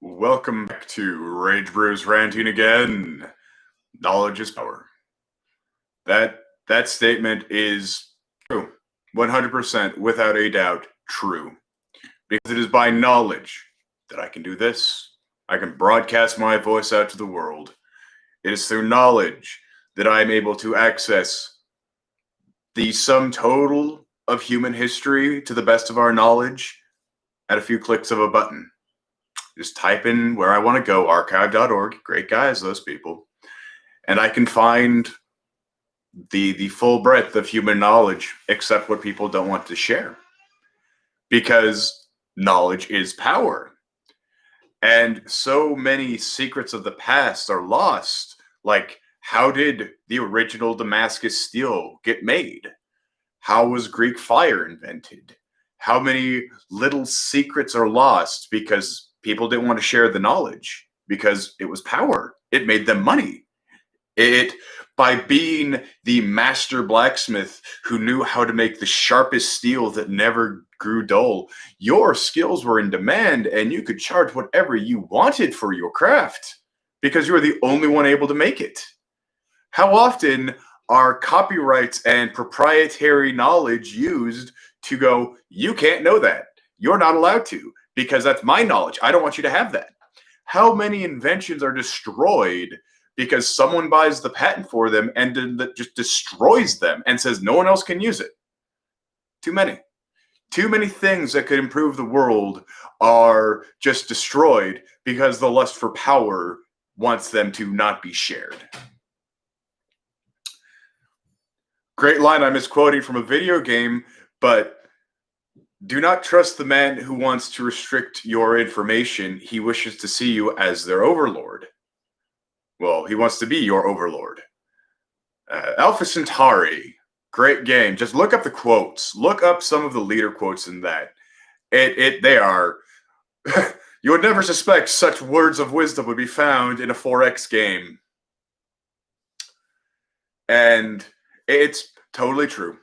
Welcome back to Ragebrew's Ranting again. Knowledge is power. That statement is true. 100% without a doubt true. Because it is by knowledge that I can do this. I can broadcast my voice out to the world. It is through knowledge that I am able to access the sum total of human history to the best of our knowledge at a few clicks of a button. Just type in where I want to go, archive.org. Great guys, those people. And I can find the full breadth of human knowledge, except what people don't want to share. Because knowledge is power. And so many secrets of the past are lost. Like, how did the original Damascus steel get made? How was Greek fire invented? How many little secrets are lost because people didn't want to share the knowledge because it was power. It made them money. By being the master blacksmith who knew how to make the sharpest steel that never grew dull, your skills were in demand and you could charge whatever you wanted for your craft because you were the only one able to make it. How often are copyrights and proprietary knowledge used to go, you can't know that. You're not allowed to because that's my knowledge. I don't want you to have that. How many inventions are destroyed because someone buys the patent for them and just destroys them and says no one else can use it? Too many. Too many things that could improve the world are just destroyed because the lust for power wants them to not be shared. Great line I'm misquoting from a video game, but do not trust the man who wants to restrict your information. He wishes to see you as their overlord. Well, he wants to be your overlord. Alpha Centauri, great game. Just look up the quotes. Look up some of the leader quotes in that. They are... you would never suspect such words of wisdom would be found in a 4X game. And it's totally true.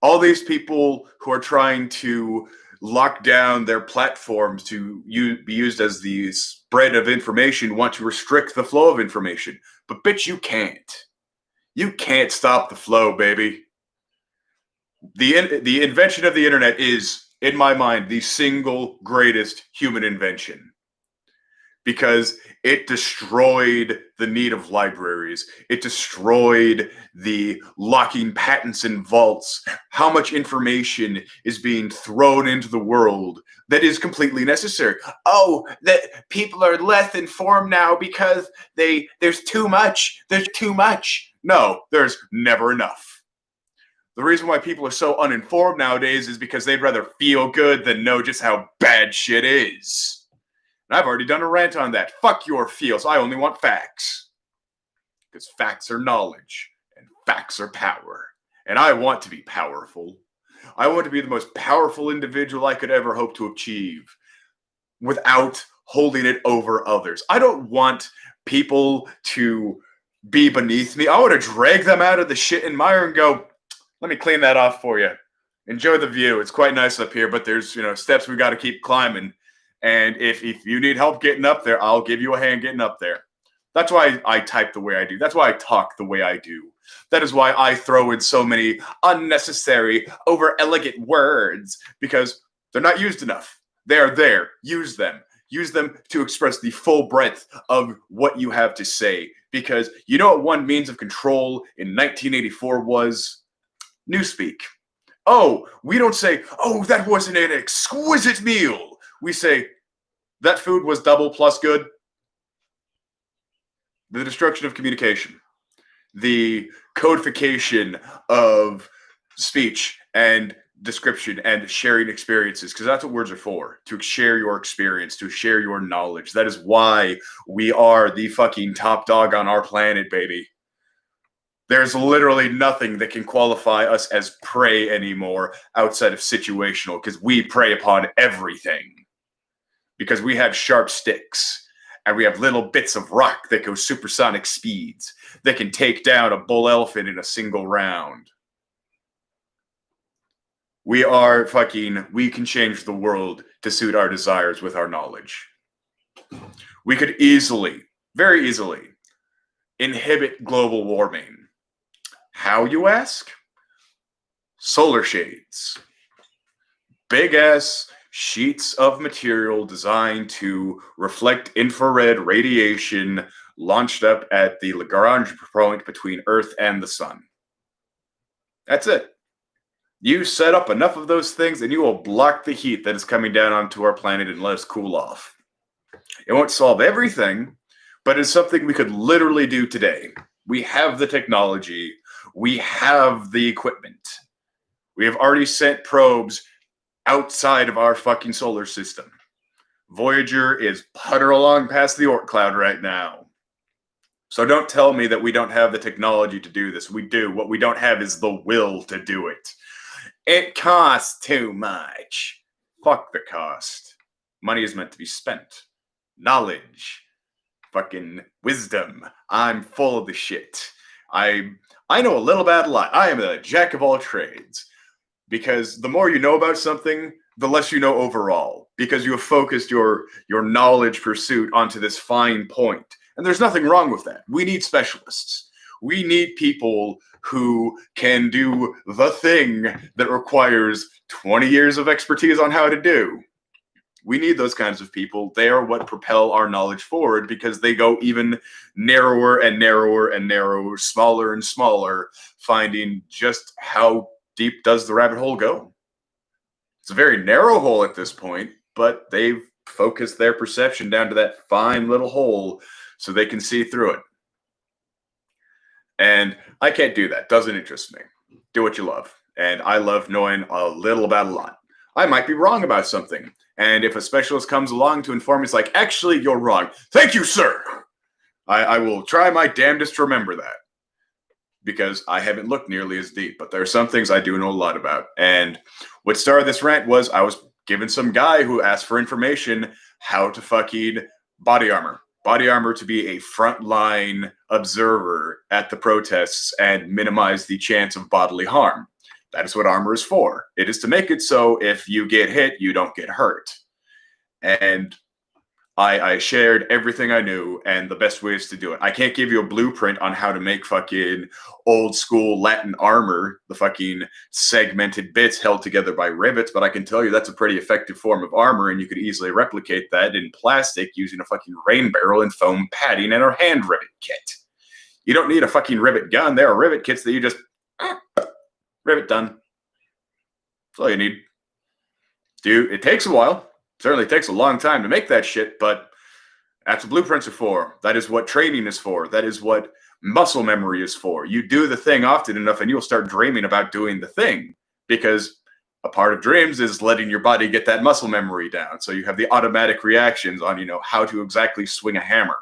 All these people who are trying to lock down their platforms to be used as the spread of information want to restrict the flow of information. But bitch, you can't. You can't stop the flow, baby. The invention of the internet is, in my mind, the single greatest human invention. Because it destroyed the need of libraries. It destroyed the locking patents in vaults. How much information is being thrown into the world that is completely necessary? Oh, that people are less informed now because there's too much. There's too much. No, there's never enough. The reason why people are so uninformed nowadays is because they'd rather feel good than know just how bad shit is. And I've already done a rant on that. Fuck your feels. I only want facts. Because facts are knowledge. And facts are power. And I want to be powerful. I want to be the most powerful individual I could ever hope to achieve without holding it over others. I don't want people to be beneath me. I want to drag them out of the shit and mire and go, let me clean that off for you. Enjoy the view. It's quite nice up here, but there's, steps we got to keep climbing. And if you need help getting up there, I'll give you a hand getting up there. That's why I type the way I do. That's why I talk the way I do. That is why I throw in so many unnecessary, over-elegant words, because they're not used enough. They are there. Use them. Use them to express the full breadth of what you have to say. Because you know what one means of control in 1984 was? Newspeak. Oh, we don't say, oh, that wasn't an exquisite meal. We say, that food was double plus good. The destruction of communication. The codification of speech and description and sharing experiences, because that's what words are for. To share your experience, to share your knowledge. That is why we are the fucking top dog on our planet, baby. There's literally nothing that can qualify us as prey anymore outside of situational, because we prey upon everything. Because we have sharp sticks, and we have little bits of rock that go supersonic speeds that can take down a bull elephant in a single round. We can change the world to suit our desires with our knowledge. we could easily, very easily, inhibit global warming. How, you ask? Solar shades. Big ass sheets of material designed to reflect infrared radiation launched up at the Lagrange point between Earth and the Sun. That's it. You set up enough of those things and you will block the heat that is coming down onto our planet and let us cool off. It won't solve everything, but it's something we could literally do today. We have the technology. We have the equipment. We have already sent probes outside of our fucking solar system. Voyager is putter along past the Oort cloud right now. So don't tell me that we don't have the technology to do this. We do. What we don't have is the will to do it. It costs too much. Fuck the cost. Money is meant to be spent. Knowledge. Fucking wisdom. I'm full of the shit. I know a little about a lot. I am a jack of all trades. Because the more you know about something, the less you know overall. Because you have focused your knowledge pursuit onto this fine point. And there's nothing wrong with that. We need specialists. We need people who can do the thing that requires 20 years of expertise on how to do. We need those kinds of people. They are what propel our knowledge forward because they go even narrower and narrower and narrower, smaller and smaller, finding just how deep does the rabbit hole go. It's a very narrow hole at this point, but they've focused their perception down to that fine little hole so they can see through it. And I can't do that. Doesn't interest me. Do what you love. And I love knowing a little about a lot. I might be wrong about something. And if a specialist comes along to inform me, it's like, actually, you're wrong. Thank you, sir. I will try my damnedest to remember that. Because I haven't looked nearly as deep. But there are some things I do know a lot about. And what started this rant was I was given some guy who asked for information how to fucking body armor. Body armor to be a frontline observer at the protests and minimize the chance of bodily harm. That is what armor is for. It is to make it so if you get hit, you don't get hurt. And I shared everything I knew and the best ways to do it. I can't give you a blueprint on how to make fucking old school Latin armor, the fucking segmented bits held together by rivets, but I can tell you that's a pretty effective form of armor, and you could easily replicate that in plastic using a fucking rain barrel and foam padding and a hand rivet kit. You don't need a fucking rivet gun. There are rivet kits that you just rivet done. That's all you need. Dude, it takes a while. Certainly takes a long time to make that shit, but that's what blueprints are for. That is what training is for. That is what muscle memory is for. You do the thing often enough and you'll start dreaming about doing the thing, because a part of dreams is letting your body get that muscle memory down. So you have the automatic reactions on, how to exactly swing a hammer,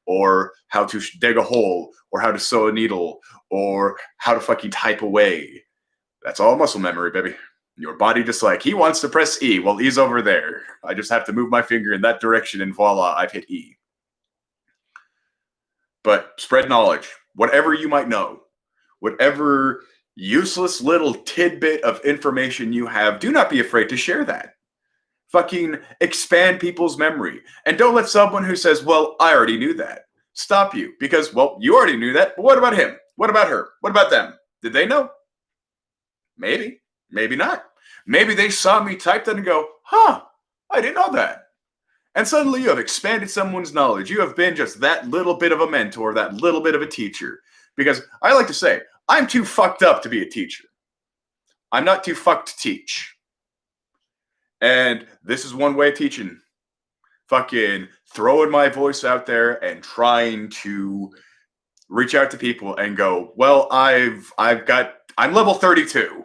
or how to dig a hole, or how to sew a needle, or how to fucking type away. That's all muscle memory, baby. Your body just like, he wants to press E. Well, E's over there. I just have to move my finger in that direction and voila, I've hit E. But spread knowledge. Whatever you might know. Whatever useless little tidbit of information you have, do not be afraid to share that. Fucking expand people's memory. And don't let someone who says, well, I already knew that, stop you. Because, well, you already knew that. But what about him? What about her? What about them? Did they know? Maybe. Maybe not. Maybe they saw me type that and go, I didn't know that. And suddenly you have expanded someone's knowledge. You have been just that little bit of a mentor, that little bit of a teacher. Because I like to say, I'm too fucked up to be a teacher. I'm not too fucked to teach. And this is one way of teaching. Fucking throwing my voice out there and trying to reach out to people and go, well, I'm level 32.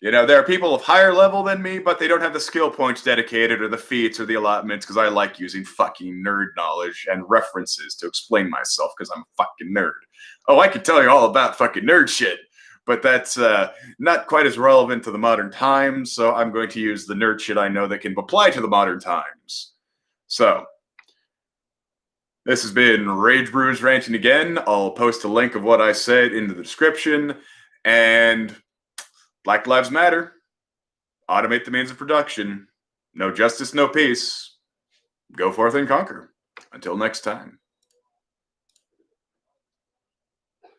There are people of higher level than me, but they don't have the skill points dedicated or the feats or the allotments, because I like using fucking nerd knowledge and references to explain myself because I'm a fucking nerd. Oh, I could tell you all about fucking nerd shit, but that's not quite as relevant to the modern times, so I'm going to use the nerd shit I know that can apply to the modern times. So, this has been Ragebrews ranting again. I'll post a link of what I said in the description, and Black Lives Matter. Automate the means of production. No justice, no peace. go forth and conquer. Until next time.